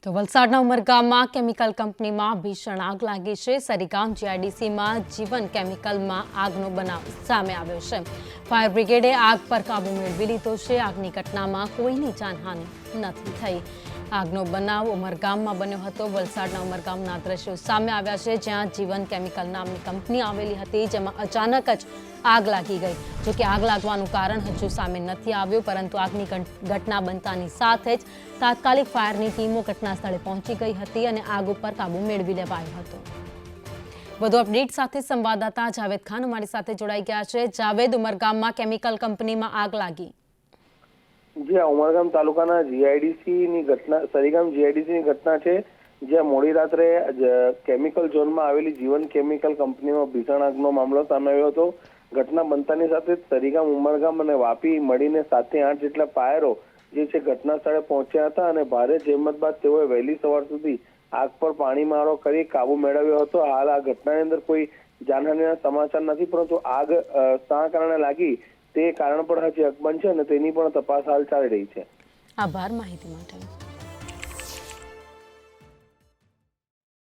તો વલસાડના ઉમરગામમાં કેમિકલ કંપનીમાં ભીષણ આગ લાગી છે। સરીગામ જીઆઈડીસીમાં જીવન કેમિકલમાં આગનો બનાવ સામે આવ્યો છે। ફાયર બ્રિગેડે આગ પર કાબુ મેળવી લીધો છે। આગની ઘટનામાં કોઈની જાનહાનિ નથી થઈ। આગનો બનાવ ઉમરગામમાં બન્યો હતો। વલસાડના ઉમરગામના દ્રશ્યો સામે આવ્યા છે, જ્યાં જીવન કેમિકલ નામની કંપની આવેલી હતી, જેમાં અચાનક જ આગ લાગી ગઈ। જો કે આગ લાગવાનું કારણ હજુ સામે નથી આવ્યું, પરંતુ આગની ઘટના બનતાની સાથે જ તાત્કાલિક ફાયરની ટીમો ઘટના સ્થળે પહોંચી ગઈ હતી અને આગ ઉપર કાબુ મેળવી લેવાયો હતો। વધુ અપડેટ સાથે સંવાદદાતા જાવેદ ખાન અમારી સાથે જોડાઈ ગયા છે। જાવેદ, ઉમરગામમાં કેમિકલ કંપનીમાં આગ લાગી। જે ઉમરગામ તાલુકાના જીઆઈડીસીની ઘટના, સરીગામ જીઆઈડીસીની ઘટના છે, જ્યાં મોડી રાત્રે કેમિકલ ઝોનમાં આવેલી જીવન કેમિકલ કંપનીમાં ભીષણ આગનો મામલો સામે આવ્યો હતો। ઘટના બનતાની સાથે જ સરીગામ, ઉમરગામ અને વાપી મળીને 7 થી 8 જેટલા ફાયરો જે છે ઘટના સ્થળે પહોંચ્યા હતા અને ભારે જહેમત બાદ તેઓએ વહેલી સવાર સુધી આગ પર પાણીમારો કરી કાબુ મેળવ્યો હતો। હાલ આ ઘટનાની અંદર કોઈ જાનહાનિના સમાચાર નથી, પરંતુ આગ શા કારણે લાગી તે કારણ પણ હજી અકબંધ છે અને તેની પણ તપાસ હાલ ચાલી રહી છે। આભાર માહિતી માટે।